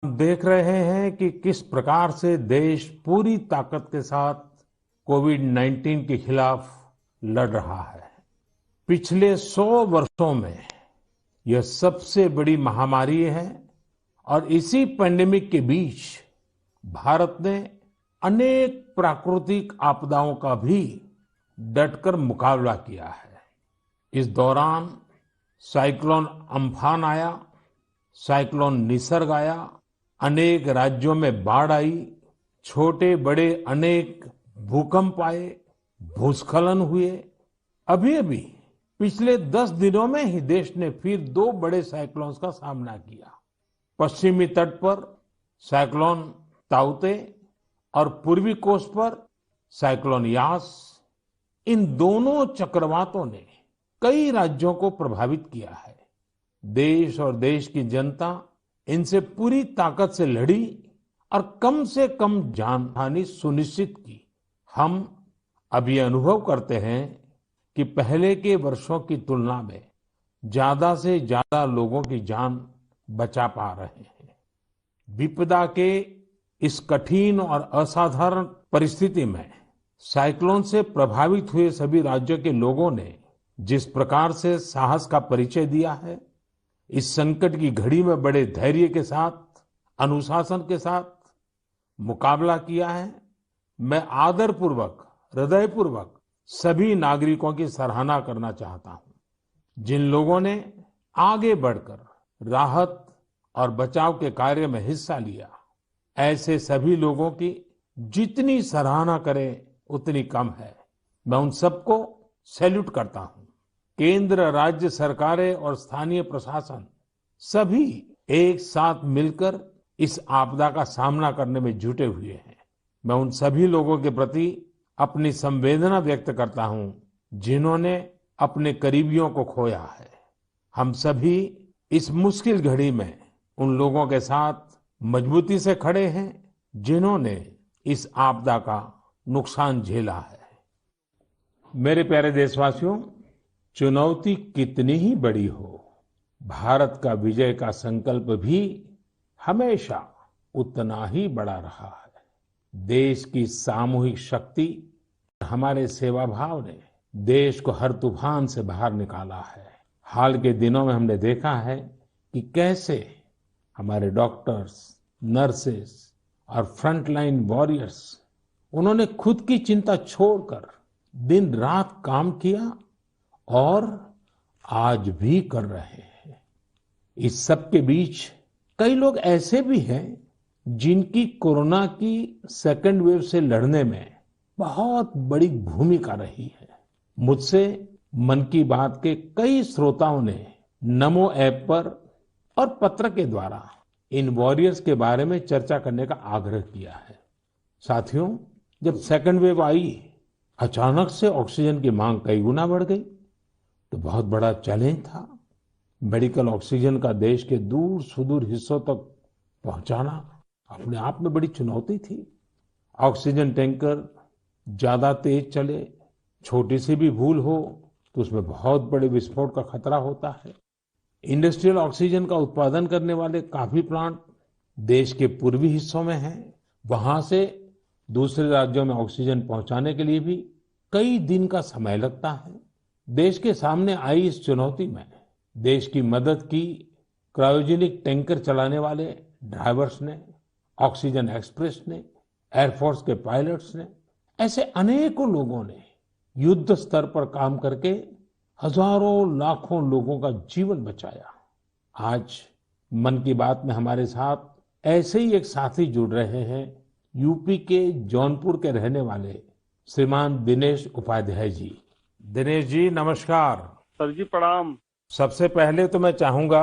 हम देख रहे हैं कि किस प्रकार से देश पूरी ताकत के साथ कोविड-19 के खिलाफ लड़ रहा है। पिछले 100 वर्षों में यह सबसे बड़ी महामारी है और इसी पैंडेमिक के बीच भारत ने अनेक प्राकृतिक आपदाओं का भी डटकर मुकाबला किया है। इस दौरान साइक्लोन अम्फान आया, साइक्लोन निसर्ग आया, अनेक राज्यों में बाढ़ आई, छोटे बड़े अनेक भूकंप आए, भूस्खलन हुए। अभी अभी पिछले 10 दिनों में ही देश ने फिर 2 बड़े साइक्लोन्स का सामना किया। पश्चिमी तट पर साइक्लोन ताउते और पूर्वी कोस्ट पर साइक्लोन यास। इन दोनों चक्रवातों ने कई राज्यों को प्रभावित किया है। देश और देश की जनता इनसे पूरी ताकत से लड़ी और कम से कम जानहानि सुनिश्चित की। हम अब ये अनुभव करते हैं कि पहले के वर्षों की तुलना में ज्यादा से ज्यादा लोगों की जान बचा पा रहे हैं। विपदा के इस कठिन और असाधारण परिस्थिति में साइक्लोन से प्रभावित हुए सभी राज्यों के लोगों ने जिस प्रकार से साहस का परिचय दिया है, इस संकट की घड़ी में बड़े धैर्य के साथ, अनुशासन के साथ मुकाबला किया है, मैं आदरपूर्वक, हृदयपूर्वक सभी नागरिकों की सराहना करना चाहता हूं। जिन लोगों ने आगे बढ़कर राहत और बचाव के कार्य में हिस्सा लिया, ऐसे सभी लोगों की जितनी सराहना करें उतनी कम है। मैं उन सबको सैल्यूट करता हूं। केंद्र, राज्य सरकारें और स्थानीय प्रशासन सभी एक साथ मिलकर इस आपदा का सामना करने में जुटे हुए हैं। मैं उन सभी लोगों के प्रति अपनी संवेदना व्यक्त करता हूं जिन्होंने अपने करीबियों को खोया है। हम सभी इस मुश्किल घड़ी में उन लोगों के साथ मजबूती से खड़े हैं जिन्होंने इस आपदा का नुकसान झेला है। मेरे प्यारे देशवासियों, चुनौती कितनी ही बड़ी हो, भारत का विजय का संकल्प भी हमेशा उतना ही बड़ा रहा है। देश की सामूहिक शक्ति, हमारे सेवा भाव ने देश को हर तूफान से बाहर निकाला है। हाल के दिनों में हमने देखा है कि कैसे हमारे डॉक्टर्स, नर्सेस और फ्रंटलाइन वॉरियर्स, उन्होंने खुद की चिंता छोड़कर दिन रात काम किया और आज भी कर रहे हैं। इस सब के बीच कई लोग ऐसे भी हैं जिनकी कोरोना की सेकेंड वेव से लड़ने में बहुत बड़ी भूमिका रही है। मुझसे मन की बात के कई श्रोताओं ने नमो ऐप पर और पत्र के द्वारा इन वॉरियर्स के बारे में चर्चा करने का आग्रह किया है। साथियों, जब सेकेंड वेव आई, अचानक से ऑक्सीजन की मांग कई गुना बढ़ गई, तो बहुत बड़ा चैलेंज था। मेडिकल ऑक्सीजन का देश के दूर सुदूर हिस्सों तक पहुंचाना अपने आप में बड़ी चुनौती थी। ऑक्सीजन टैंकर ज्यादा तेज चले, छोटी सी भी भूल हो तो उसमें बहुत बड़े विस्फोट का खतरा होता है। इंडस्ट्रियल ऑक्सीजन का उत्पादन करने वाले काफी प्लांट देश के पूर्वी हिस्सों में हैं। वहां से दूसरे राज्यों में ऑक्सीजन पहुंचाने के लिए भी कई दिन का समय लगता है। देश के सामने आई इस चुनौती में देश की मदद की क्रायोजेनिक टैंकर चलाने वाले ड्राइवर्स ने, ऑक्सीजन एक्सप्रेस ने, एयरफोर्स के पायलट्स ने, ऐसे अनेकों लोगों ने युद्ध स्तर पर काम करके हजारों लाखों लोगों का जीवन बचाया। आज मन की बात में हमारे साथ ऐसे ही एक साथी जुड़ रहे हैं, यूपी के जौनपुर के रहने वाले श्रीमान दिनेश उपाध्याय जी। दिनेश जी, नमस्कार। सर जी प्रणाम। सबसे पहले तो मैं चाहूंगा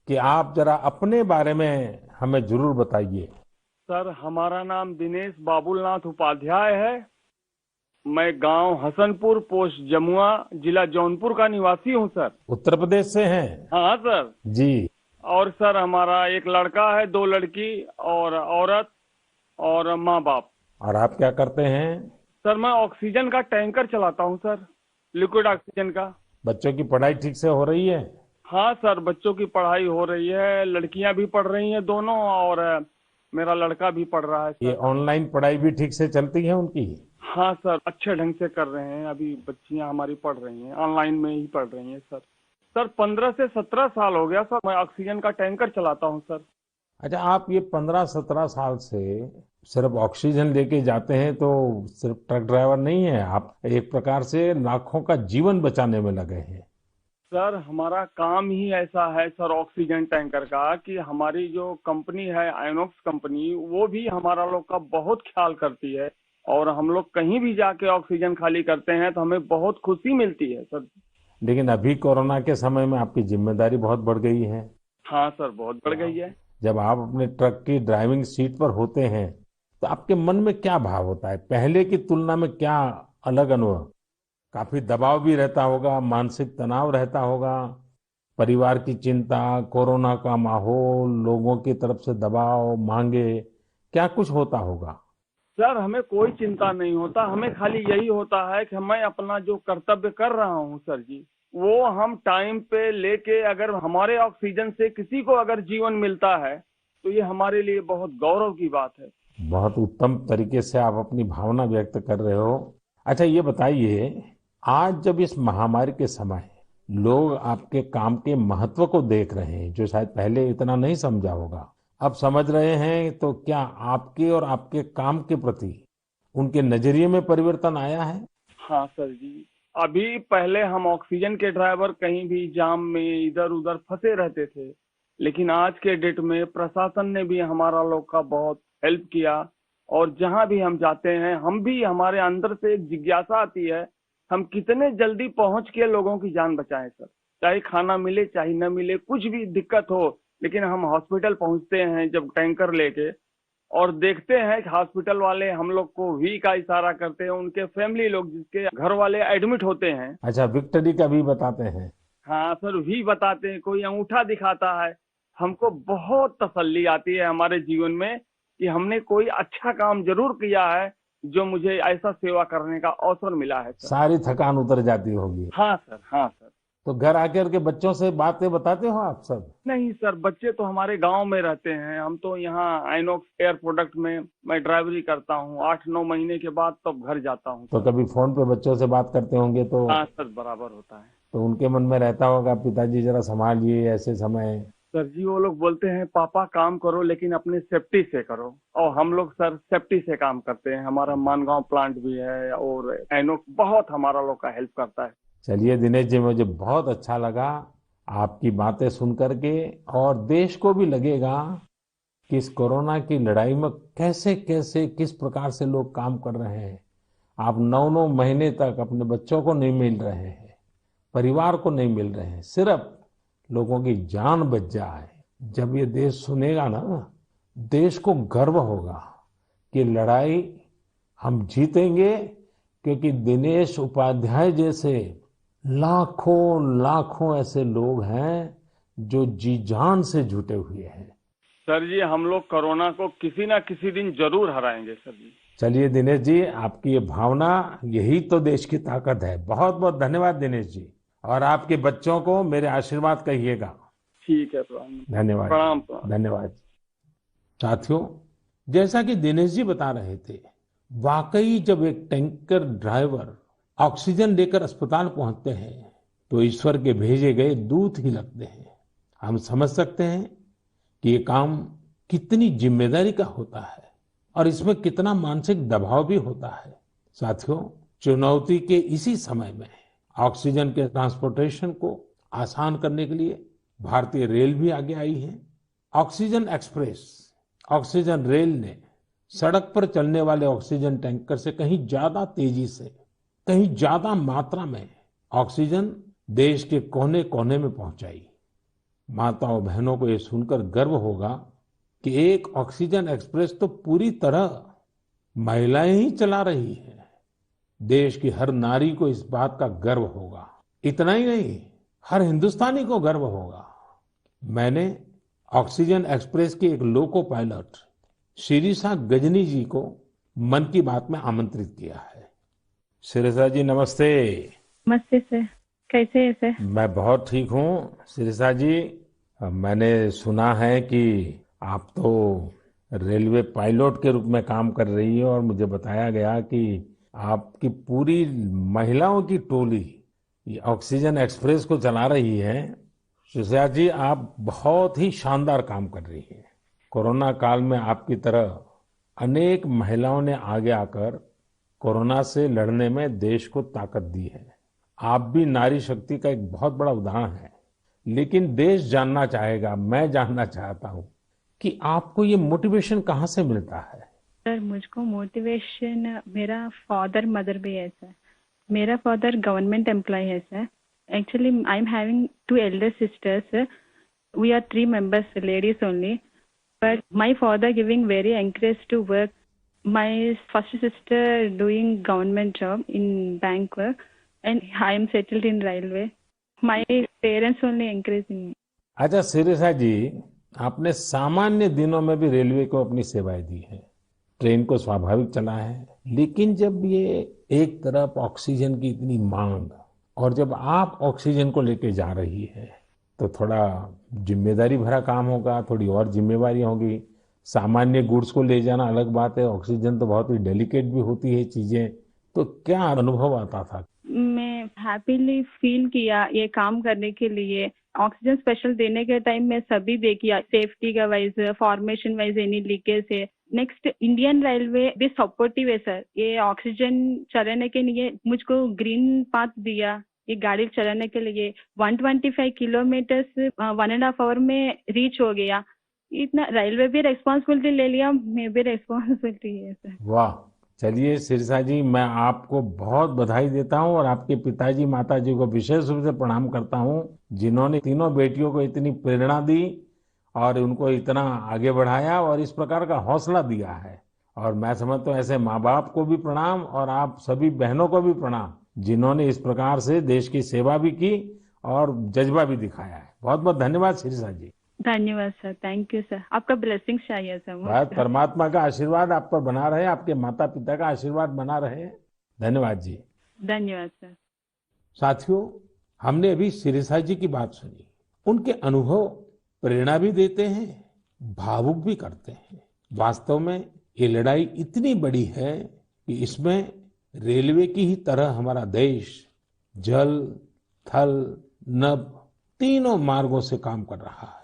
कि आप जरा अपने बारे में हमें जरूर बताइए। सर, हमारा नाम दिनेश बाबुलनाथ उपाध्याय है। मैं गांव हसनपुर, पोस्ट जमुआ, जिला जौनपुर का निवासी हूं सर। उत्तर प्रदेश से हैं? हाँ सर जी। और सर, हमारा एक लड़का है, 2 लड़की और औरत और माँ बाप। और आप क्या करते हैं? सर, मैं ऑक्सीजन का टैंकर चलाता हूं सर, लिक्विड ऑक्सीजन का। बच्चों की पढ़ाई ठीक से हो रही है? हाँ सर, बच्चों की पढ़ाई हो रही है, लड़कियां भी पढ़ रही हैं दोनों, और मेरा लड़का भी पढ़ रहा है ये सर। ऑनलाइन पढ़ाई भी ठीक से चलती है उनकी? हाँ सर, अच्छे ढंग से कर रहे हैं। अभी बच्चियां हमारी पढ़ रही हैं, ऑनलाइन में ही पढ़ रही हैं सर। सर 15 से 17 साल हो गया सर, मैं ऑक्सीजन का टैंकर चलाता हूँ सर। अच्छा, आप ये 15-17 साल से सिर्फ ऑक्सीजन लेके जाते हैं, तो सिर्फ ट्रक ड्राइवर नहीं है आप, एक प्रकार से लाखों का जीवन बचाने में लगे हैं। सर हमारा काम ही ऐसा है सर, ऑक्सीजन टैंकर का, कि हमारी जो कंपनी है आइनॉक्स कंपनी, वो भी हमारा लोग का बहुत ख्याल करती है। और हम लोग कहीं भी जाके ऑक्सीजन खाली करते हैं तो हमें बहुत खुशी मिलती है सर। लेकिन अभी कोरोना के समय में आपकी जिम्मेदारी बहुत बढ़ गई है। हाँ सर, बहुत बढ़ गई है। जब आप अपने ट्रक की ड्राइविंग सीट पर होते हैं तो आपके मन में क्या भाव होता है? पहले की तुलना में क्या अलग अनुभव? काफी दबाव भी रहता होगा, मानसिक तनाव रहता होगा, परिवार की चिंता, कोरोना का माहौल, लोगों की तरफ से दबाव, मांगे, क्या कुछ होता होगा? सर हमें कोई चिंता नहीं होता, हमें खाली यही होता है कि मैं अपना जो कर्तव्य कर रहा हूँ सर जी, वो हम टाइम पे लेके, अगर हमारे ऑक्सीजन से किसी को अगर जीवन मिलता है तो ये हमारे लिए बहुत गौरव की बात है। बहुत उत्तम तरीके से आप अपनी भावना व्यक्त कर रहे हो। अच्छा, ये बताइए, आज जब इस महामारी के समय लोग आपके काम के महत्व को देख रहे हैं, जो शायद पहले इतना नहीं समझा होगा, अब समझ रहे हैं, तो क्या आपके और आपके काम के प्रति उनके नजरिए में परिवर्तन आया है? हाँ सर जी, अभी पहले हम ऑक्सीजन के ड्राइवर कहीं भी जाम में इधर उधर फंसे रहते थे, लेकिन आज के डेट में प्रशासन ने भी हमारा लोग का बहुत हेल्प किया। और जहां भी हम जाते हैं, हम भी, हमारे अंदर से एक जिज्ञासा आती है, हम कितने जल्दी पहुंच के लोगों की जान बचाएं सर। चाहे खाना मिले चाहे न मिले, कुछ भी दिक्कत हो, लेकिन हम हॉस्पिटल पहुंचते हैं जब टैंकर लेके, और देखते हैं कि हॉस्पिटल वाले हम लोग को वी का इशारा करते हैं, उनके फैमिली लोग जिसके घर वाले एडमिट होते हैं। अच्छा, विक्ट्री का भी बताते हैं? हाँ सर, वी बताते हैं, कोई अंगूठा दिखाता है। हमको बहुत तसल्ली आती है हमारे जीवन में कि हमने कोई अच्छा काम जरूर किया है, जो मुझे ऐसा सेवा करने का अवसर मिला है सर। सारी थकान उतर जाती होगी। हाँ सर, हाँ सर। तो घर आकर के बच्चों से बातें बताते हो आप सब? नहीं सर, बच्चे तो हमारे गांव में रहते हैं, हम तो यहाँ आइनॉक्स एयर प्रोडक्ट में मैं ड्राइवरी करता हूँ। 8-9 महीने के बाद तब घर जाता हूँ तो सर। कभी फोन पे बच्चों से बात करते होंगे तो हाँ सर, बराबर होता है। तो उनके मन में रहता होगा, पिताजी जरा संभालिए ऐसे समय। सर जी, वो लोग बोलते हैं पापा काम करो लेकिन अपने सेफ्टी से करो, और हम लोग सर सेफ्टी से काम करते हैं। हमारा मानगांव प्लांट भी है और आइनॉक्स बहुत हमारा लोग का हेल्प करता है। चलिए दिनेश जी, मुझे बहुत अच्छा लगा आपकी बातें सुन करके, और देश को भी लगेगा कि इस कोरोना की लड़ाई में कैसे कैसे किस प्रकार से लोग काम कर रहे हैं। आप 9-9 महीने तक अपने बच्चों को नहीं मिल रहे हैं, परिवार को नहीं मिल रहे हैं, सिर्फ लोगों की जान बच जाए। जब ये देश सुनेगा ना, देश को गर्व होगा कि लड़ाई हम जीतेंगे, क्योंकि दिनेश उपाध्याय जैसे लाखों लाखों ऐसे लोग हैं जो जी जान से जुटे हुए हैं। सर जी, हम लोग कोरोना को किसी ना किसी दिन जरूर हराएंगे सर जी। चलिए दिनेश जी, आपकी ये भावना, यही तो देश की ताकत है। बहुत बहुत धन्यवाद दिनेश जी, और आपके बच्चों को मेरे आशीर्वाद कहिएगा। ठीक है, प्रणाम। धन्यवाद। प्रणाम प्रणाम। धन्यवाद। साथियों, जैसा कि दिनेश जी बता रहे थे, वाकई जब एक टैंकर ड्राइवर ऑक्सीजन लेकर अस्पताल पहुंचते हैं तो ईश्वर के भेजे गए दूत ही लगते हैं। हम समझ सकते हैं कि ये काम कितनी जिम्मेदारी का होता है और इसमें कितना मानसिक दबाव भी होता है। साथियों, चुनौती के इसी समय में ऑक्सीजन के ट्रांसपोर्टेशन को आसान करने के लिए भारतीय रेल भी आगे आई है। ऑक्सीजन एक्सप्रेस, ऑक्सीजन रेल ने सड़क पर चलने वाले ऑक्सीजन टैंकर से कहीं ज्यादा तेजी से, कहीं ज्यादा मात्रा में ऑक्सीजन देश के कोने कोने में पहुंचाई। माताओं बहनों को ये सुनकर गर्व होगा कि एक ऑक्सीजन एक्सप्रेस तो पूरी तरह महिलाएं ही चला रही हैं। देश की हर नारी को इस बात का गर्व होगा। इतना ही नहीं, हर हिंदुस्तानी को गर्व होगा। मैंने ऑक्सीजन एक्सप्रेस के एक लोको पायलट शिरीषा गजनी जी को मन की बात में आमंत्रित किया है। शिरीषा जी, नमस्ते। नमस्ते सर। कैसे है सर? मैं बहुत ठीक हूँ शिरिषा जी। मैंने सुना है कि आप तो रेलवे पायलट के रूप में काम कर रही है और मुझे बताया गया कि आपकी पूरी महिलाओं की टोली ये ऑक्सीजन एक्सप्रेस को चला रही है। शिरिषा जी, आप बहुत ही शानदार काम कर रही हैं। कोरोना काल में आपकी तरह अनेक महिलाओं ने आगे आकर कोरोना से लड़ने में देश को ताकत दी है। आप भी नारी शक्ति का एक बहुत बड़ा उदाहरण है। लेकिन देश जानना चाहेगा, मैं जानना चाहता हूँ कि आपको ये मोटिवेशन कहाँ से मिलता है? सर मुझको मोटिवेशन मेरा फादर मदर भी है सर। मेरा फादर गवर्नमेंट एम्प्लॉय है sir. Actually I am having 2 elder sisters. We are 3 members, ladies only. But my father giving very encourage to work. My first sister doing government job in bank work, and I am settled in railway. My parents only encouraging me. अच्छा शिरिषा जी, आपने सामान्य दिनों में भी railway को अपनी सेवाएं दी हैं, ट्रेन को स्वाभाविक चला है। लेकिन जब ये एक तरफ ऑक्सीजन की इतनी मांग और जब आप ऑक्सीजन को लेके जा रही है तो थोड़ा जिम्मेदारी भरा काम होगा, थोड़ी और जिम्मेवारी होगी। सामान्य गुड्स को ले जाना अलग बात है, ऑक्सीजन तो बहुत ही डेलिकेट भी होती है चीजें। तो क्या अनुभव आता था? मैं हैप्पीली फील किया ये काम करने के लिए। ऑक्सीजन स्पेशल देने के टाइम में सभी देखिए सेफ्टी का wise, formation wise any leakage है। नेक्स्ट इंडियन रेलवे भी सपोर्टिव है सर। ये ऑक्सीजन चलाने के लिए मुझको ग्रीन पाथ दिया ये गाड़ी चलाने के लिए। 125 किलोमीटर 1.5 आवर में रीच हो गया। इतना रेलवे भी रेस्पॉन्सिबिलिटी ले लिया, मैं भी रेस्पॉन्सिबिलिटी है सर। वाह! चलिए शिरिषा जी, मैं आपको बहुत बधाई देता हूँ और आपके पिताजी माताजी को विशेष रूप से प्रणाम करता हूँ, जिन्होंने तीनों बेटियों को इतनी प्रेरणा दी और उनको इतना आगे बढ़ाया और इस प्रकार का हौसला दिया है। और मैं समझता हूँ ऐसे माँ बाप को भी प्रणाम और आप सभी बहनों को भी प्रणाम, जिन्होंने इस प्रकार से देश की सेवा भी की और जज्बा भी दिखाया है। बहुत बहुत धन्यवाद शिरिषा जी। धन्यवाद सर, थैंक यू सर। आपका ब्लेसिंग्स चाहिए सर बस मुझको। परमात्मा का आशीर्वाद आप पर बना रहे, आपके माता पिता का आशीर्वाद बना रहे। धन्यवाद जी। धन्यवाद सर। साथियों, हमने अभी शिरिषा जी की बात सुनी। उनके अनुभव प्रेरणा भी देते हैं, भावुक भी करते हैं। वास्तव में ये लड़ाई इतनी बड़ी है कि इसमें रेलवे की ही तरह हमारा देश जल, थल, नभ तीनों मार्गों से काम कर रहा है।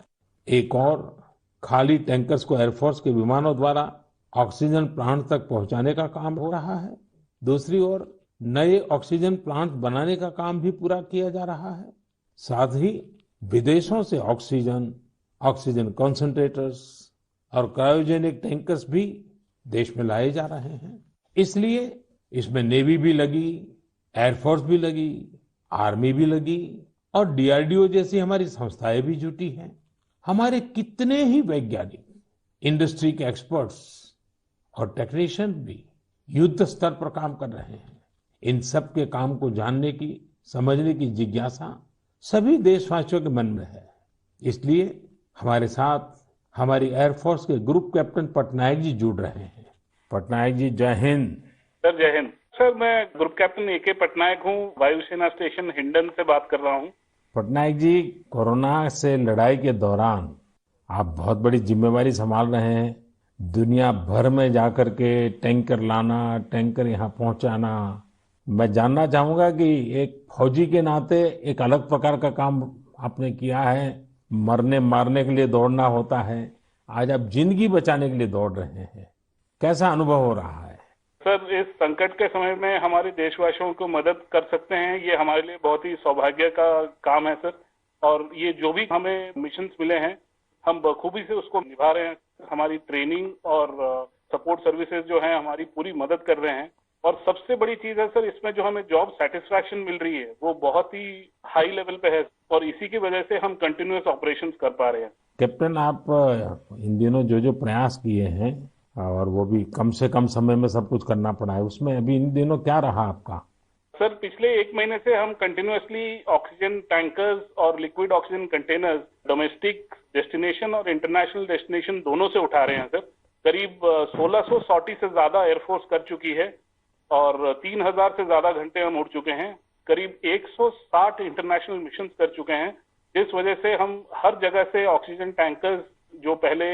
एक और खाली टैंकर्स को एयरफोर्स के विमानों द्वारा ऑक्सीजन प्लांट तक पहुंचाने का काम हो रहा है। दूसरी ओर नए ऑक्सीजन प्लांट बनाने का काम भी पूरा किया जा रहा है। साथ ही विदेशों से ऑक्सीजन, ऑक्सीजन कंसंट्रेटर्स और क्रायोजेनिक टैंकर्स भी देश में लाए जा रहे हैं। इसलिए इसमें नेवी भी लगी, एयरफोर्स भी लगी, आर्मी भी लगी और डीआरडीओ जैसी हमारी संस्थाएं भी जुटी हैं। हमारे कितने ही वैज्ञानिक, इंडस्ट्री के एक्सपर्ट्स और टेक्नीशियन भी युद्ध स्तर पर काम कर रहे हैं। इन सब के काम को जानने की, समझने की जिज्ञासा सभी देशवासियों के मन में है। इसलिए हमारे साथ हमारी एयरफोर्स के ग्रुप कैप्टन पटनायक जी जुड़ रहे हैं। पटनायक जी, जय हिंद। सर जय हिंद। सर मैं ग्रुप कैप्टन ए.के. पटनायक हूँ, वायुसेना स्टेशन हिंडन से बात कर रहा हूँ। पटनायक जी, कोरोना से लड़ाई के दौरान आप बहुत बड़ी जिम्मेवारी संभाल रहे हैं। दुनिया भर में जाकर के टैंकर लाना, टैंकर यहाँ पहुंचाना। मैं जानना चाहूंगा कि एक फौजी के नाते एक अलग प्रकार का काम आपने किया है। मरने मारने के लिए दौड़ना होता है, आज आप जिंदगी बचाने के लिए दौड़ रहे हैं। कैसा अनुभव हो रहा है? सर इस संकट के समय में हमारे देशवासियों को मदद कर सकते हैं, ये हमारे लिए बहुत ही सौभाग्य का काम है सर। और ये जो भी हमें मिशंस मिले हैं, हम बखूबी से उसको निभा रहे हैं। हमारी ट्रेनिंग और सपोर्ट सर्विसेज जो हैं हमारी पूरी मदद कर रहे हैं। और सबसे बड़ी चीज है सर, इसमें जो हमें जॉब सेटिस्फैक्शन मिल रही है वो बहुत ही हाई लेवल पे है और इसी की वजह से हम कंटिन्यूअस ऑपरेशंस कर पा रहे हैं। कैप्टन, आप इन दिनों जो प्रयास किए हैं और वो भी कम से कम समय में सब कुछ करना पड़ा है, उसमें अभी इन दिनों क्या रहा आपका? सर पिछले 1 महीने से हम कंटिन्यूअसली ऑक्सीजन टैंकर्स और liquid oxygen containers domestic destination और इंटरनेशनल डेस्टिनेशन दोनों से उठा रहे हैं सर। करीब 1600 सॉर्टी से ज्यादा एयरफोर्स कर चुकी है और 3000 से ज्यादा घंटे हम उड़ चुके हैं। करीब 160 इंटरनेशनल मिशन कर चुके हैं, जिस वजह से हम हर जगह से ऑक्सीजन टैंकर्स जो पहले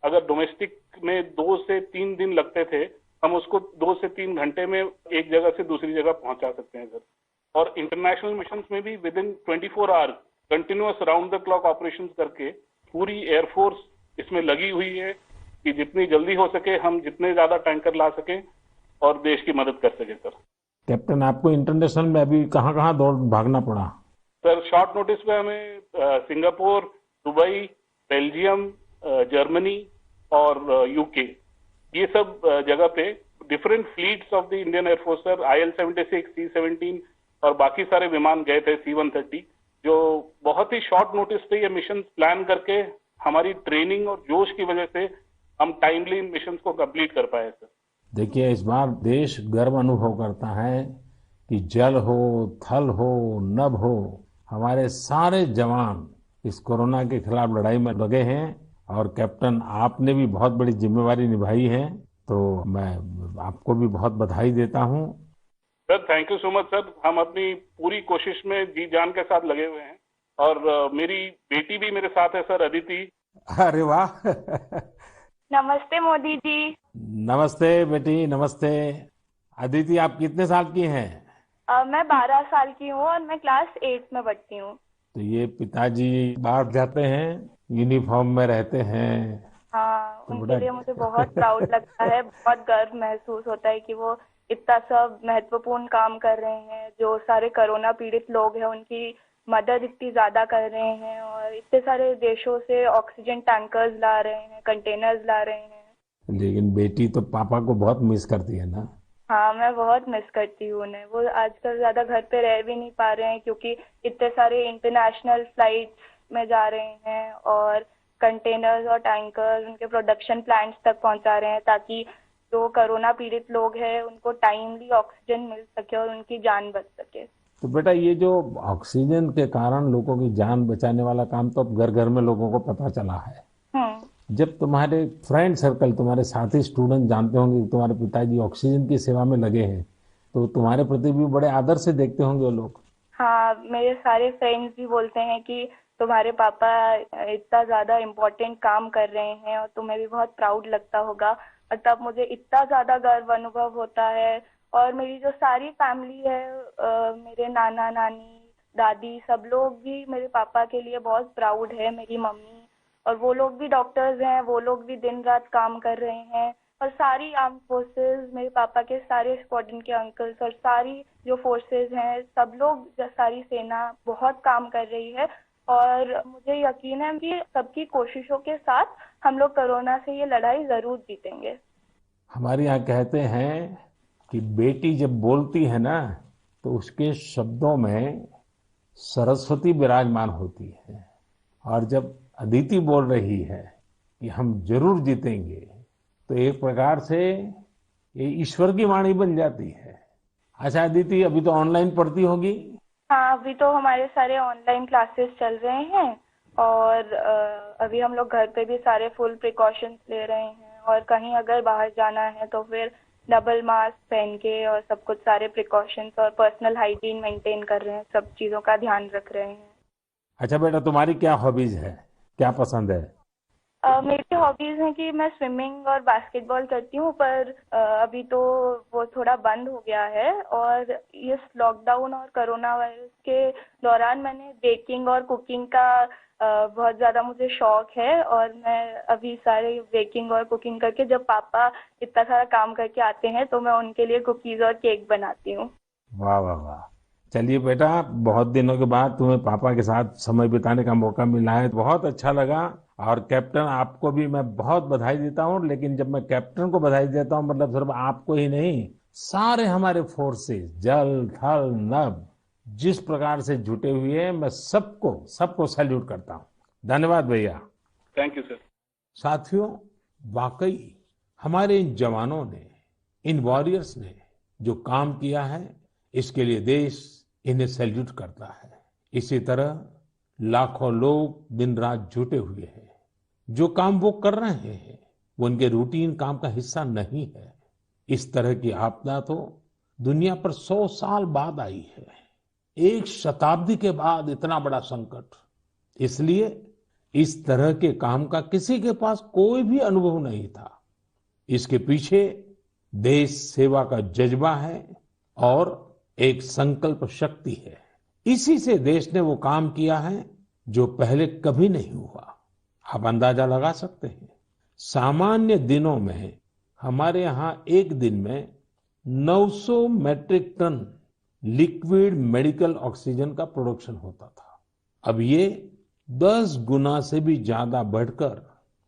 अगर डोमेस्टिक में 2 से 3 दिन लगते थे, हम उसको 2 से 3 घंटे में एक जगह से दूसरी जगह पहुंचा सकते हैं सर। और इंटरनेशनल मिशंस में भी with in 24 hours continuous round the clock operations करके पूरी एयरफोर्स इसमें लगी हुई है कि जितनी जल्दी हो सके हम जितने ज्यादा टैंकर ला सकें और देश की मदद कर सके सर। कैप्टन, आपको इंटरनेशनल में अभी कहाँ कहाँ दौड़ भागना पड़ा? सर शॉर्ट नोटिस पे हमें सिंगापुर, दुबई, बेल्जियम, जर्मनी और यूके, ये सब जगह पे different fleets of the Indian air force sir, IL-76, C-17 और बाकी सारे विमान गए थे, C-130, जो बहुत ही शॉर्ट नोटिस पे ये मिशन प्लान करके हमारी ट्रेनिंग और जोश की वजह से हम टाइमली इन मिशन को कंप्लीट कर पाए सर। देखिए, इस बार देश गर्व अनुभव करता है कि जल हो, थल हो, नभ हो, हमारे सारे जवान इस कोरोना के खिलाफ लड़ाई में लगे हैं। और कैप्टन, आपने भी बहुत बड़ी जिम्मेवारी निभाई है, तो मैं आपको भी बहुत बधाई देता हूँ। Sir thank you so much sir. हम अपनी पूरी कोशिश में जी जान के साथ लगे हुए हैं और मेरी बेटी भी मेरे साथ है सर, अदिति। अरे वाह! नमस्ते मोदी जी। नमस्ते बेटी, नमस्ते। अदिति, आप कितने साल की हैं? मैं 12 साल की हूँ और मैं क्लास 8 में पढ़ती हूँ। तो ये पिताजी बाहर जाते हैं, यूनिफॉर्म में रहते हैं। हाँ, तो उनके लिए मुझे बहुत प्राउड लगता है, बहुत गर्व महसूस होता है कि वो इतना सब महत्वपूर्ण काम कर रहे हैं। जो सारे कोरोना पीड़ित लोग हैं उनकी मदद इतनी ज्यादा कर रहे हैं और इतने सारे देशों से ऑक्सीजन टैंकर्स ला रहे हैं, कंटेनर्स ला रहे हैं। लेकिन बेटी तो पापा को बहुत मिस करती है ना? हाँ, मैं बहुत मिस करती हूँ उन्हें। वो आजकल ज्यादा घर पे रह भी नहीं पा रहे हैं क्योंकि इतने सारे इंटरनेशनल फ्लाइट्स में जा रहे हैं और कंटेनर्स और टैंकर्स उनके प्रोडक्शन प्लांट्स तक पहुंचा रहे हैं ताकि जो कोरोना पीड़ित लोग हैं उनको टाइमली ऑक्सीजन मिल सके और उनकी जान बच सके। तो बेटा, ये जो ऑक्सीजन के कारण लोगों की जान बचाने वाला काम तो अब घर घर में लोगों को पता चला है। जब तुम्हारे फ्रेंड सर्कल, तुम्हारे साथी स्टूडेंट जानते होंगे कि तुम्हारे पिताजी ऑक्सीजन की सेवा में लगे हैं, तो तुम्हारे प्रति भी बड़े आदर से देखते होंगे वो लोग। हाँ, मेरे सारे फ्रेंड्स भी बोलते हैं कि तुम्हारे पापा इतना ज्यादा इम्पोर्टेंट काम कर रहे हैं और तुम्हें भी बहुत प्राउड लगता होगा। और तब मुझे इतना ज्यादा गर्व अनुभव होता है। और मेरी जो सारी फैमिली है, मेरे नाना नानी, दादी, सब लोग भी मेरे पापा के लिए बहुत प्राउड है। मेरी मम्मी, और वो लोग भी डॉक्टर्स हैं, वो लोग भी दिन रात काम कर रहे हैं। और सारी आर्म फोर्सेस, मेरे पापा के सारे स्क्वाड्रन के अंकल्स और सारी जो फोर्सेस हैं, सब लोग, सारी सेना बहुत काम कर रही है। और मुझे यकीन है कि सबकी कोशिशों के साथ हम लोग कोरोना से ये लड़ाई जरूर जीतेंगे। हमारे यहाँ कहते हैं कि बेटी जब बोलती है ना, तो उसके शब्दों में सरस्वती विराजमान होती है। और जब अदिति बोल रही है कि हम जरूर जीतेंगे, तो एक प्रकार से ये ईश्वर की वाणी बन जाती है। अच्छा अदिति, अभी तो ऑनलाइन पढ़ती होगी? हाँ, अभी तो हमारे सारे ऑनलाइन क्लासेस चल रहे हैं और अभी हम लोग घर पे भी सारे फुल प्रिकॉशंस ले रहे हैं। और कहीं अगर बाहर जाना है तो फिर डबल मास्क पहन के और सब कुछ सारे प्रिकॉशंस और पर्सनल हाइजीन मेंटेन कर रहे हैं, सब चीजों का ध्यान रख रहे हैं। अच्छा बेटा, तुम्हारी क्या हॉबीज है, क्या पसंद है? मेरी हॉबीज हैं कि मैं स्विमिंग और बास्केटबॉल करती हूँ, पर अभी तो वो थोड़ा बंद हो गया है। और इस लॉकडाउन और कोरोना वायरस के दौरान मैंने बेकिंग और कुकिंग का बहुत ज्यादा मुझे शौक है। और मैं अभी सारे बेकिंग और कुकिंग करके, जब पापा इतना सारा काम करके आते हैं तो मैं उनके लिए कुकीज और केक बनाती हूँ। वाह वाह वाह! चलिए बेटा, बहुत दिनों के बाद तुम्हें पापा के साथ समय बिताने का मौका मिला है, बहुत अच्छा लगा। और कैप्टन, आपको भी मैं बहुत बधाई देता हूँ। लेकिन जब मैं कैप्टन को बधाई देता हूँ, मतलब सिर्फ आपको ही नहीं, सारे हमारे फोर्सेस, जल थल नभ, जिस प्रकार से जुटे हुए हैं, मैं सबको सैल्यूट करता हूँ। धन्यवाद भैया। Thank you sir. साथियों, वाकई हमारे इन जवानों ने, इन वॉरियर्स ने जो काम किया है, इसके लिए देश इन्हें सैल्यूट करता है। इसी तरह लाखों लोग दिन रात जुटे हुए हैं। जो काम वो कर रहे हैं वो उनके रूटीन काम का हिस्सा नहीं है। इस तरह की आपदा तो दुनिया पर 100 साल बाद आई है। एक शताब्दी के बाद इतना बड़ा संकट, इसलिए इस तरह के काम का किसी के पास कोई भी अनुभव नहीं था। इसके पीछे देश सेवा का जज्बा है और एक संकल्प शक्ति है। इसी से देश ने वो काम किया है जो पहले कभी नहीं हुआ। आप अंदाजा लगा सकते हैं, सामान्य दिनों में हमारे यहाँ एक दिन में 900 metric tonne liquid medical oxygen का प्रोडक्शन होता था। अब ये 10 गुना से भी ज्यादा बढ़कर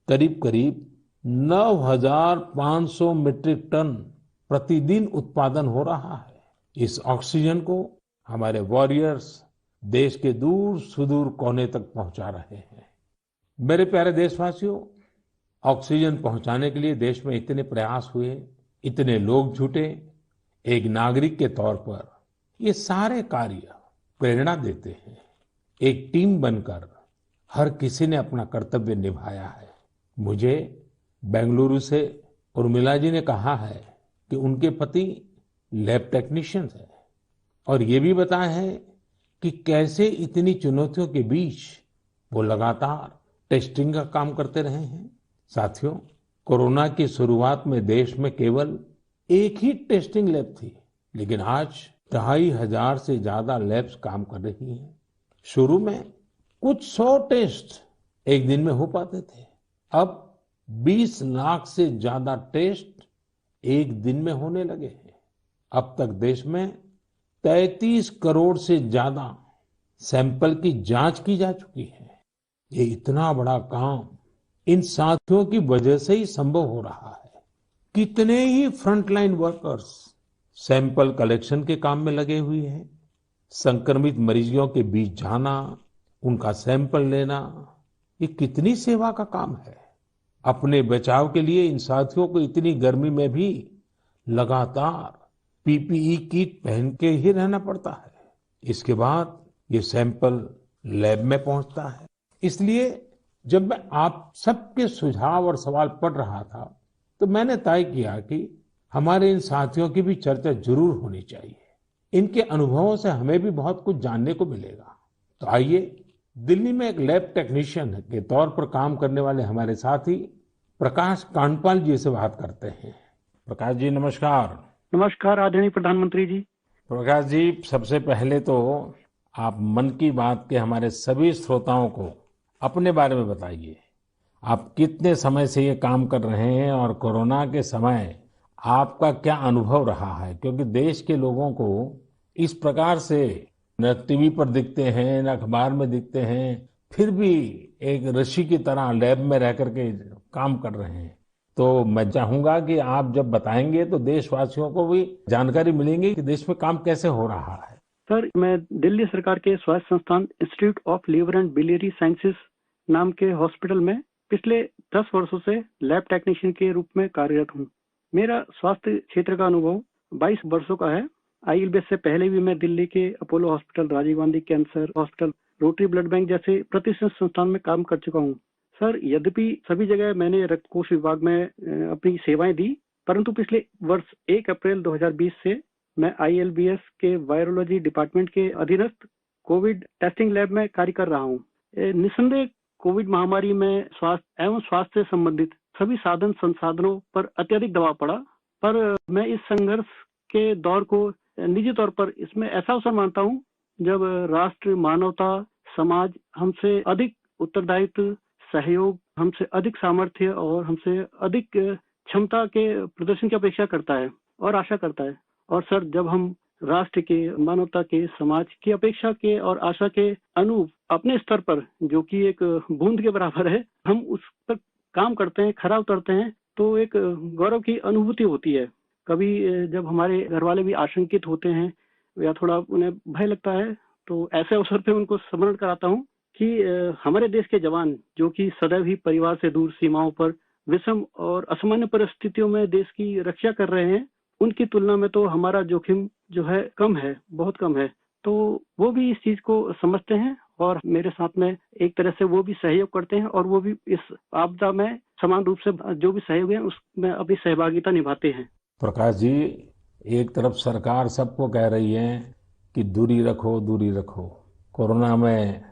करीब करीब 9,500 मीट्रिक टन प्रतिदिन उत्पादन हो रहा है। इस ऑक्सीजन को हमारे वॉरियर्स देश के दूर सुदूर कोने तक पहुंचा रहे हैं। मेरे प्यारे देशवासियों, ऑक्सीजन पहुंचाने के लिए देश में इतने प्रयास हुए, इतने लोग जुटे, एक नागरिक के तौर पर ये सारे कार्य प्रेरणा देते हैं। एक टीम बनकर हर किसी ने अपना कर्तव्य निभाया है। मुझे बेंगलुरु से उर्मिला जी ने कहा है कि उनके पति लैब टेक्नीशियन है और ये भी बताया है कि कैसे इतनी चुनौतियों के बीच वो लगातार टेस्टिंग का काम करते रहे हैं। साथियों, कोरोना की शुरुआत में देश में केवल एक ही टेस्टिंग लैब थी, लेकिन आज 2,500 से ज्यादा लैब्स काम कर रही हैं। शुरू में कुछ 100 टेस्ट एक दिन में हो पाते थे, अब 20 लाख से ज्यादा टेस्ट एक दिन में होने लगे हैं। अब तक देश में 33 करोड़ से ज्यादा सैंपल की जांच की जा चुकी है। ये इतना बड़ा काम इन साथियों की वजह से ही संभव हो रहा है। कितने ही फ्रंटलाइन वर्कर्स सैंपल कलेक्शन के काम में लगे हुए हैं। संक्रमित मरीजों के बीच जाना, उनका सैंपल लेना, ये कितनी सेवा का काम है। अपने बचाव के लिए इन साथियों को इतनी गर्मी में भी लगातार पीपीई किट पहन के ही रहना पड़ता है। इसके बाद ये सैंपल लैब में पहुंचता है। इसलिए जब मैं आप सबके सुझाव और सवाल पढ़ रहा था तो मैंने तय किया कि हमारे इन साथियों की भी चर्चा जरूर होनी चाहिए। इनके अनुभवों से हमें भी बहुत कुछ जानने को मिलेगा। तो आइए दिल्ली में एक लैब टेक्नीशियन के तौर पर काम करने वाले हमारे साथी प्रकाश कांडपाल जी से बात करते हैं। प्रकाश जी नमस्कार। नमस्कार आदरणीय प्रधानमंत्री जी। प्रकाश जी, सबसे पहले तो आप मन की बात के हमारे सभी श्रोताओं को अपने बारे में बताइए। आप कितने समय से ये काम कर रहे हैं और कोरोना के समय आपका क्या अनुभव रहा है, क्योंकि देश के लोगों को इस प्रकार से न टीवी पर दिखते हैं न अखबार में दिखते हैं, फिर भी एक ऋषि की तरह लैब में रह करके काम कर रहे हैं। तो मैं चाहूंगा कि आप जब बताएंगे तो देशवासियों को भी जानकारी मिलेंगी कि देश में काम कैसे हो रहा है। सर, मैं दिल्ली सरकार के स्वास्थ्य संस्थान institute of liver and biliary sciences नाम के हॉस्पिटल में पिछले 10 वर्षों से लैब टेक्नीशियन के रूप में कार्यरत हूँ। मेरा स्वास्थ्य क्षेत्र का अनुभव 22 वर्षों का है। आईएलबीएस से पहले भी मैं दिल्ली के Apollo hospital, Rajiv Gandhi cancer hospital, Rotary blood bank जैसे प्रतिष्ठित संस्थान में काम कर चुका हूँ। सर, यद्यपि सभी जगह मैंने रक्त कोष विभाग में अपनी सेवाएं दी, परंतु पिछले वर्ष 1 अप्रैल 2020 से मैं आईएलबीएस के वायरोलॉजी डिपार्टमेंट के अधीनस्थ कोविड टेस्टिंग लैब में कार्य कर रहा हूँ। निस्संदेह कोविड महामारी में स्वास्थ्य एवं स्वास्थ्य से संबंधित सभी साधन संसाधनों पर अत्यधिक दबाव पड़ा, पर मैं इस संघर्ष के दौर को निजी तौर पर इसमें ऐसा अवसर मानता हूँ जब राष्ट्र, मानवता, समाज हमसे अधिक उत्तरदायित्व, सहयोग, हमसे अधिक सामर्थ्य और हमसे अधिक क्षमता के प्रदर्शन की अपेक्षा करता है और आशा करता है। और सर, जब हम राष्ट्र के, मानवता के, समाज की अपेक्षा के और आशा के अनुरूप अपने स्तर पर, जो कि एक बूंद के बराबर है, हम उस पर काम करते हैं, खरा उतरते हैं, तो एक गौरव की अनुभूति होती है। कभी जब हमारे घर वाले भी आशंकित होते हैं या थोड़ा उन्हें भय लगता है, तो ऐसे अवसर पे उनको स्मरण कराता हूँ कि हमारे देश के जवान, जो कि सदैव ही परिवार से दूर सीमाओं पर विषम और असामान्य परिस्थितियों में देश की रक्षा कर रहे हैं, उनकी तुलना में तो हमारा जोखिम जो है कम है, बहुत कम है। तो वो भी इस चीज को समझते हैं और मेरे साथ में एक तरह से वो भी सहयोग करते हैं और वो भी इस आपदा में समान रूप से जो भी सहयोग है उसमें अपनी सहभागिता निभाते हैं। प्रकाश जी, एक तरफ सरकार सबको कह रही है कि दूरी रखो, दूरी रखो, कोरोना में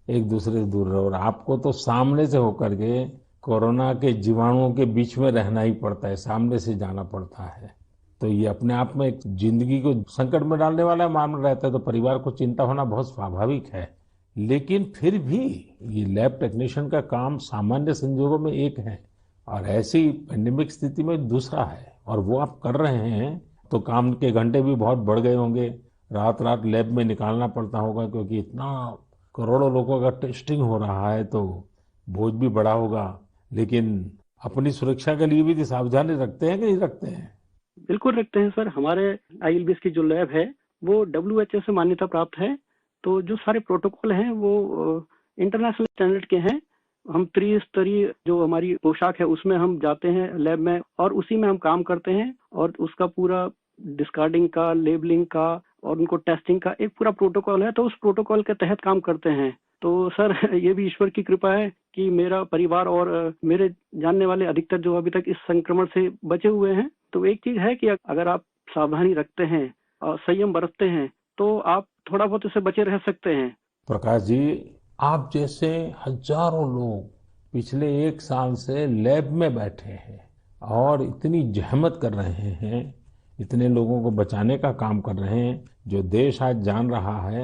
एक दूसरे से दूर रहो, और आपको तो सामने से होकर के कोरोना के जीवाणुओं के बीच में रहना ही पड़ता है, सामने से जाना पड़ता है। तो ये अपने आप में एक जिंदगी को संकट में डालने वाला मामला रहता है, तो परिवार को चिंता होना बहुत स्वाभाविक है। लेकिन फिर भी ये लैब टेक्नीशियन का काम सामान्य संजोगों में एक है और ऐसी पेंडेमिक स्थिति में दूसरा है, और वो आप कर रहे हैं तो काम के घंटे भी बहुत बढ़ गए होंगे, रात रात लैब में निकालना पड़ता होगा, क्योंकि इतना करोड़ों लोगों का टेस्टिंग हो रहा है तो बोझ भी बड़ा होगा। लेकिन अपनी सुरक्षा के लिए भी तो सावधानी रखते हैं कि नहीं रखते हैं? बिल्कुल रखते हैं सर। हमारे ILBS की जो लैब है वो WHO से मान्यता प्राप्त है, तो जो सारे प्रोटोकॉल हैं वो इंटरनेशनल स्टैंडर्ड के हैं। हम त्रिस्तरीय जो हमारी पोशाक है उसमें हम जाते हैं लैब में और उसी में हम काम करते हैं, और उसका पूरा डिस्कार्डिंग का, लेबलिंग का और उनको टेस्टिंग का एक पूरा प्रोटोकॉल है, तो उस प्रोटोकॉल के तहत काम करते हैं। तो सर ये भी ईश्वर की कृपा है कि मेरा परिवार और मेरे जानने वाले अधिकतर जो अभी तक इस संक्रमण से बचे हुए हैं। तो एक चीज है कि अगर आप सावधानी रखते हैं और संयम बरतते हैं तो आप थोड़ा बहुत इससे बचे रह सकते हैं। प्रकाश जी, आप जैसे हजारों लोग पिछले 1 साल से लैब में बैठे हैं और इतनी जहमत कर रहे हैं, इतने लोगों को बचाने का काम कर रहे हैं, जो देश आज जान रहा है।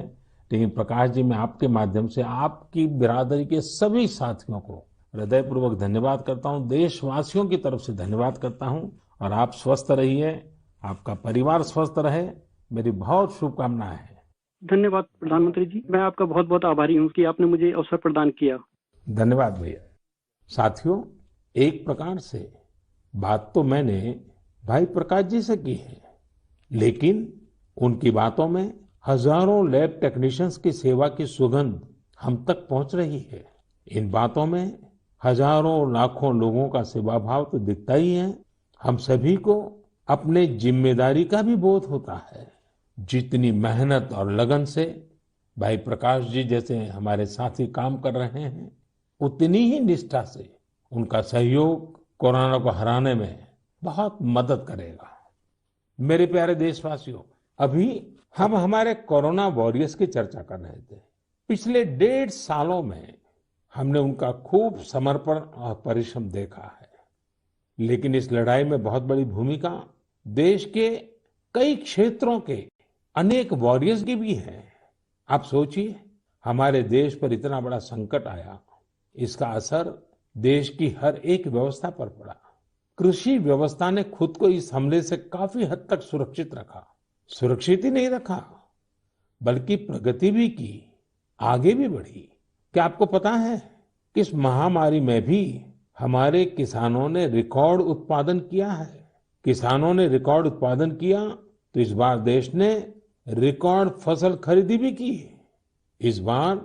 लेकिन प्रकाश जी, मैं आपके माध्यम से आपकी बिरादरी के सभी साथियों को हृदयपूर्वक धन्यवाद करता हूं, देशवासियों की तरफ से धन्यवाद करता हूं, और आप स्वस्थ रहिए, आपका परिवार स्वस्थ रहे, मेरी बहुत शुभकामनाएं हैं। धन्यवाद प्रधानमंत्री जी, मैं आपका बहुत बहुत आभारी हूँ कि आपने मुझे अवसर प्रदान किया। धन्यवाद भैया। साथियों, एक प्रकार से बात तो मैंने भाई प्रकाश जी से की है, लेकिन उनकी बातों में हजारों लैब टेक्नीशियंस की सेवा की सुगंध हम तक पहुंच रही है। इन बातों में हजारों लाखों लोगों का सेवा भाव तो दिखता ही है। हम सभी को अपने जिम्मेदारी का भी बोध होता है। जितनी मेहनत और लगन से भाई प्रकाश जी जैसे हमारे साथी काम कर रहे हैं, उतनी ही निष्ठा से उनका सहयोग कोरोना को हराने में बहुत मदद करेगा। मेरे प्यारे देशवासियों, अभी हम हमारे कोरोना वॉरियर्स की चर्चा कर रहे थे। पिछले 1.5 सालों में हमने उनका खूब समर्पण और परिश्रम देखा है, लेकिन इस लड़ाई में बहुत बड़ी भूमिका देश के कई क्षेत्रों के अनेक वॉरियर्स की भी है। आप सोचिए, हमारे देश पर इतना बड़ा संकट आया, इसका असर देश की हर एक व्यवस्था पर पड़ा। कृषि व्यवस्था ने खुद को इस हमले से काफी हद तक सुरक्षित रखा। सुरक्षित ही नहीं रखा, बल्कि प्रगति भी की, आगे भी बढ़ी। क्या आपको पता है कि इस महामारी में भी हमारे किसानों ने रिकॉर्ड उत्पादन किया है? किसानों ने रिकॉर्ड उत्पादन किया तो इस बार देश ने रिकॉर्ड फसल खरीदी भी की। इस बार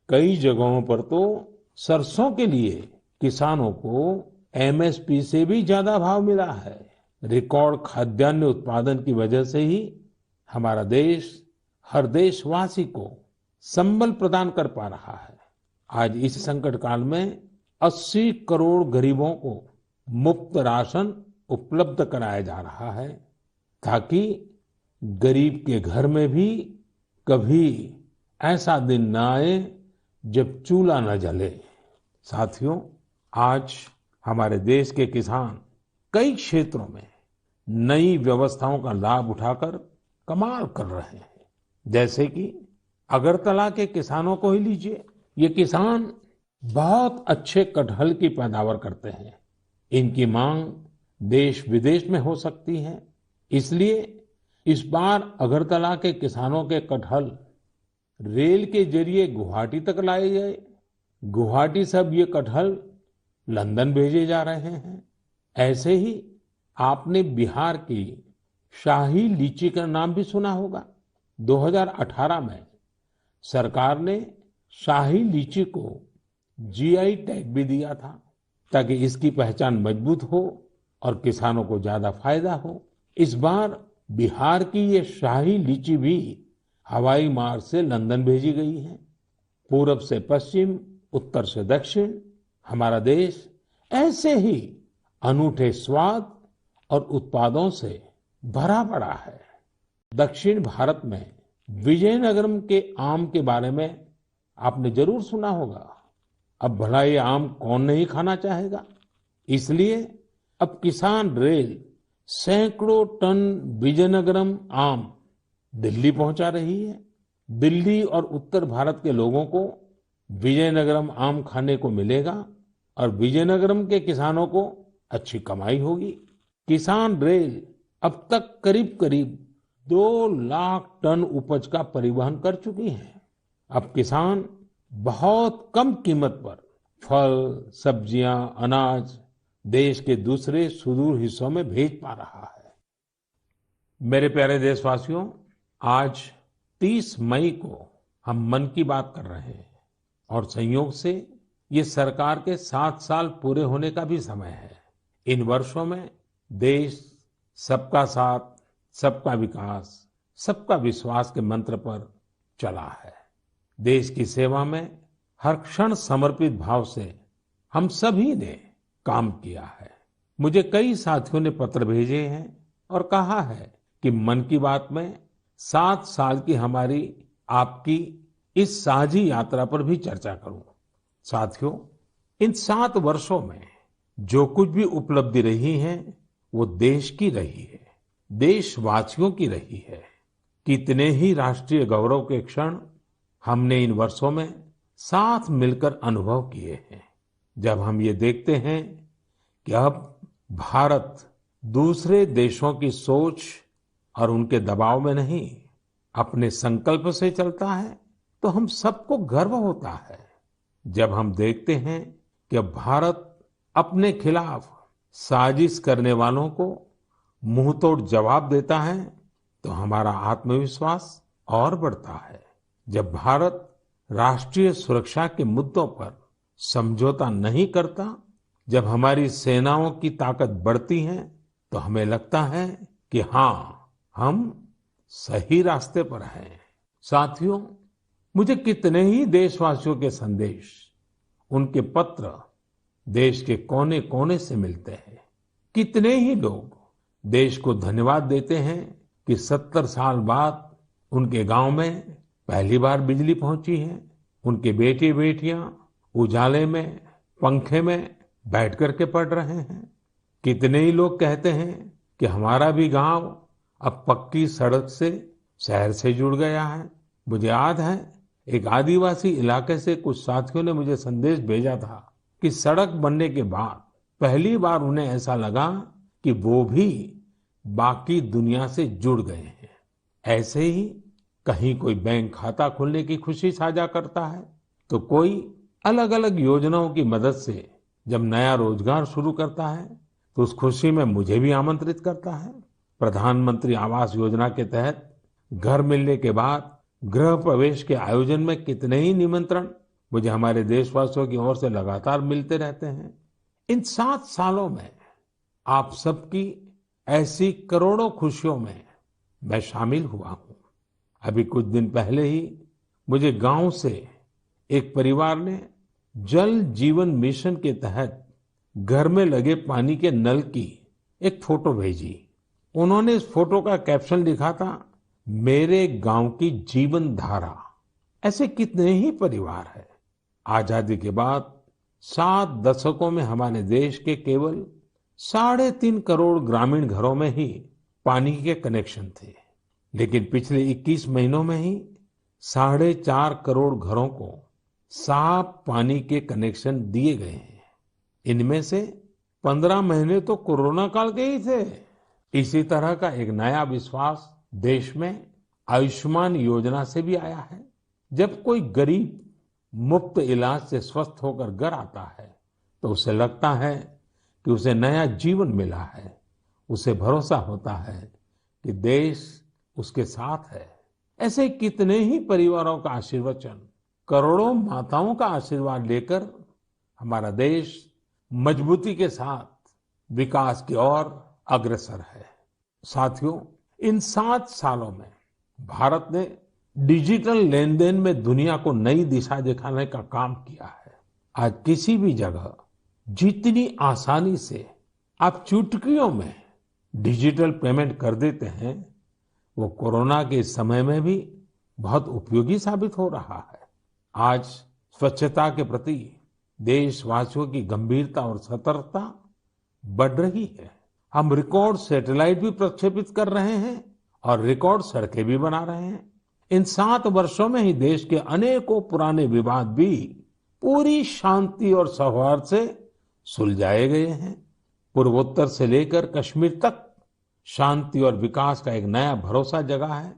कई जगहों पर तो सरसों के लिए किसानों को MSP से भी ज्यादा भाव मिला है। रिकॉर्ड खाद्यान्न उत्पादन की वजह से ही हमारा देश हर देशवासी को संबल प्रदान कर पा रहा है। आज इस संकट काल में 80 करोड़ गरीबों को मुफ्त राशन उपलब्ध कराया जा रहा है, ताकि गरीब के घर में भी कभी ऐसा दिन न आए जब चूल्हा न जले। साथियों, आज हमारे देश के किसान कई क्षेत्रों में नई व्यवस्थाओं का लाभ उठाकर कमाल कर रहे हैं। जैसे कि अगरतला के किसानों को ही लीजिए। ये किसान बहुत अच्छे कटहल की पैदावार करते हैं। इनकी मांग देश विदेश में हो सकती है, इसलिए इस बार अगरतला के किसानों के कटहल रेल के जरिए गुवाहाटी तक लाए गए। गुवाहाटी से अब ये कटहल लंदन भेजे जा रहे हैं। ऐसे ही आपने बिहार की शाही लीची का नाम भी सुना होगा। 2018 में सरकार ने शाही लीची को GI टैग भी दिया था, ताकि इसकी पहचान मजबूत हो और किसानों को ज्यादा फायदा हो। इस बार बिहार की ये शाही लीची भी हवाई मार्ग से लंदन भेजी गई है। पूरब से पश्चिम, उत्तर से दक्षिण, हमारा देश ऐसे ही अनूठे स्वाद और उत्पादों से भरा पड़ा है। दक्षिण भारत में विजयनगरम के आम के बारे में आपने जरूर सुना होगा। अब भला ये आम कौन नहीं खाना चाहेगा। इसलिए अब किसान रेल सैकड़ों टन विजयनगरम आम दिल्ली पहुंचा रही है। दिल्ली और उत्तर भारत के लोगों को विजयनगरम आम खाने को मिलेगा और विजयनगरम के किसानों को अच्छी कमाई होगी। किसान रेल अब तक करीब करीब 2 लाख टन उपज का परिवहन कर चुकी है। अब किसान बहुत कम कीमत पर फल, सब्जियां, अनाज देश के दूसरे सुदूर हिस्सों में भेज पा रहा है। मेरे प्यारे देशवासियों, आज 30 मई को हम मन की बात कर रहे हैं और संयोग से ये सरकार के 7 साल पूरे होने का भी समय है। इन वर्षों में देश सबका साथ, सबका विकास, सबका विश्वास के मंत्र पर चला है। देश की सेवा में हर क्षण समर्पित भाव से हम सभी ने काम किया है। मुझे कई साथियों ने पत्र भेजे हैं और कहा है कि मन की बात में 7 साल की हमारी आपकी इस साझी यात्रा पर भी चर्चा करूं। साथियों, इन 7 वर्षों में जो कुछ भी उपलब्धि रही है वो देश की रही है, देशवासियों की रही है। कितने ही राष्ट्रीय गौरव के क्षण हमने इन वर्षों में साथ मिलकर अनुभव किए हैं। जब हम ये देखते हैं कि अब भारत दूसरे देशों की सोच और उनके दबाव में नहीं, अपने संकल्प से चलता है, तो हम सबको गर्व होता है। जब हम देखते हैं कि अब भारत अपने खिलाफ साजिश करने वालों को मुंहतोड़ जवाब देता है, तो हमारा आत्मविश्वास और बढ़ता है। जब भारत राष्ट्रीय सुरक्षा के मुद्दों पर समझौता नहीं करता, जब हमारी सेनाओं की ताकत बढ़ती है, तो हमें लगता है कि हाँ, हम सही रास्ते पर हैं। साथियों, मुझे कितने ही देशवासियों के संदेश, उनके पत्र देश के कोने कोने से मिलते हैं। कितने ही लोग देश को धन्यवाद देते हैं कि 70 साल बाद उनके गांव में पहली बार बिजली पहुंची है। उनके बेटे बेटियां उजाले में, पंखे में बैठ करके पढ़ रहे हैं। कितने ही लोग कहते हैं कि हमारा भी गांव अब पक्की सड़क से शहर से जुड़ गया है। मुझे याद है, एक आदिवासी इलाके से कुछ साथियों ने मुझे संदेश भेजा था कि सड़क बनने के बाद पहली बार उन्हें ऐसा लगा कि वो भी बाकी दुनिया से जुड़ गए हैं। ऐसे ही कहीं कोई बैंक खाता खोलने की खुशी साझा करता है, तो कोई अलग अलग योजनाओं की मदद से जब नया रोजगार शुरू करता है, तो उस खुशी में मुझे भी आमंत्रित करता है। प्रधानमंत्री आवास योजना के तहत घर मिलने के बाद गृह प्रवेश के आयोजन में कितने ही निमंत्रण मुझे हमारे देशवासियों की ओर से लगातार मिलते रहते हैं। इन 7 सालों में आप सबकी ऐसी करोड़ों खुशियों में मैं शामिल हुआ हूं। अभी कुछ दिन पहले ही मुझे गांव से एक परिवार ने जल जीवन मिशन के तहत घर में लगे पानी के नल की एक फोटो भेजी। उन्होंने इस फोटो का कैप्शन लिखा था, मेरे गांव की जीवन धारा। ऐसे कितने ही परिवार हैं। आजादी के बाद 7 दशकों में हमारे देश के केवल 3.5 करोड़ ग्रामीण घरों में ही पानी के कनेक्शन थे, लेकिन पिछले 21 महीनों में ही 4.5 करोड़ घरों को साफ पानी के कनेक्शन दिए गए हैं। इनमें से 15 महीने तो कोरोना काल के ही थे। इसी तरह का एक नया विश्वास देश में आयुष्मान योजना से भी आया है। जब कोई गरीब मुफ्त इलाज से स्वस्थ होकर घर आता है, तो उसे लगता है कि उसे नया जीवन मिला है। उसे भरोसा होता है कि देश उसके साथ है। ऐसे कितने ही परिवारों का आशीर्वचन, करोड़ों माताओं का आशीर्वाद लेकर हमारा देश मजबूती के साथ विकास की ओर अग्रसर है। साथियों, इन 7 सालों में भारत ने डिजिटल लेन देन में दुनिया को नई दिशा दिखाने का काम किया है। आज किसी भी जगह जितनी आसानी से आप चुटकियों में डिजिटल पेमेंट कर देते हैं, वो कोरोना के समय में भी बहुत उपयोगी साबित हो रहा है। आज स्वच्छता के प्रति देशवासियों की गंभीरता और सतर्कता बढ़ रही है। हम रिकॉर्ड सैटेलाइट भी प्रक्षेपित कर रहे हैं और रिकॉर्ड सड़कें भी बना रहे हैं। इन 7 वर्षों में ही देश के अनेकों पुराने विवाद भी पूरी शांति और सौहार्द से सुलझाए गए हैं। पूर्वोत्तर से लेकर कश्मीर तक शांति और विकास का एक नया भरोसा जगा है।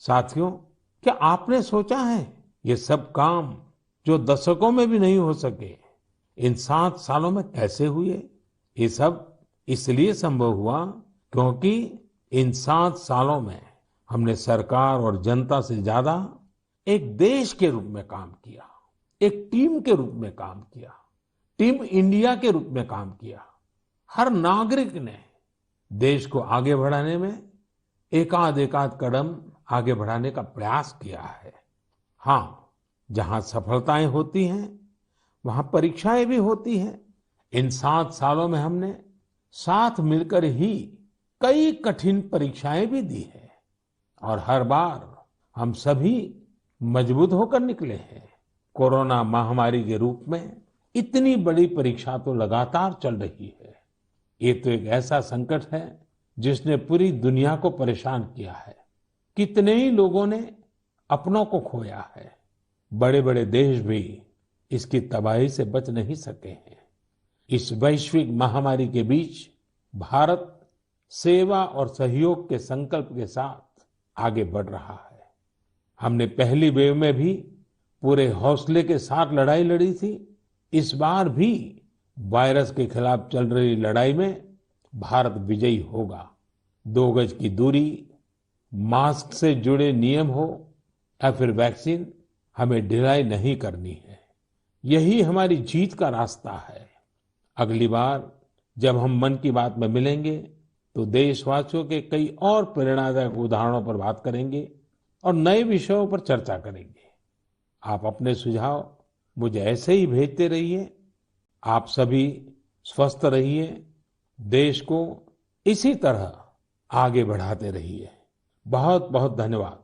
साथियों, क्या आपने सोचा है ये सब काम जो दशकों में भी नहीं हो सके, इन 7 सालों में कैसे हुए? ये सब इसलिए संभव हुआ क्योंकि इन 7 सालों में हमने सरकार और जनता से ज्यादा एक देश के रूप में काम किया, एक टीम के रूप में काम किया, टीम इंडिया के रूप में काम किया। हर नागरिक ने देश को आगे बढ़ाने में एकाध कदम आगे बढ़ाने का प्रयास किया है। हाँ, जहां सफलताएं होती हैं वहां परीक्षाएं भी होती हैं। इन 7 सालों में हमने साथ मिलकर ही कई कठिन परीक्षाएं भी दी है और हर बार हम सभी मजबूत होकर निकले हैं। कोरोना महामारी के रूप में इतनी बड़ी परीक्षा तो लगातार चल रही है। ये तो एक ऐसा संकट है जिसने पूरी दुनिया को परेशान किया है। कितने ही लोगों ने अपनों को खोया है। बड़े बड़े देश भी इसकी तबाही से बच नहीं सके हैं। इस वैश्विक महामारी के बीच भारत सेवा और सहयोग के संकल्प के साथ आगे बढ़ रहा है। हमने पहली वेव में भी पूरे हौसले के साथ लड़ाई लड़ी थी। इस बार भी वायरस के खिलाफ चल रही लड़ाई में भारत विजयी होगा। 2 गज की दूरी, मास्क से जुड़े नियम हो या फिर वैक्सीन, हमें ढिलाई नहीं करनी है। यही हमारी जीत का रास्ता है। अगली बार जब हम मन की बात में मिलेंगे तो देशवासियों के कई और प्रेरणादायक उदाहरणों पर बात करेंगे और नए विषयों पर चर्चा करेंगे। आप अपने सुझाव मुझे ऐसे ही भेजते रहिए। आप सभी स्वस्थ रहिए, देश को इसी तरह आगे बढ़ाते रहिए। बहुत बहुत धन्यवाद।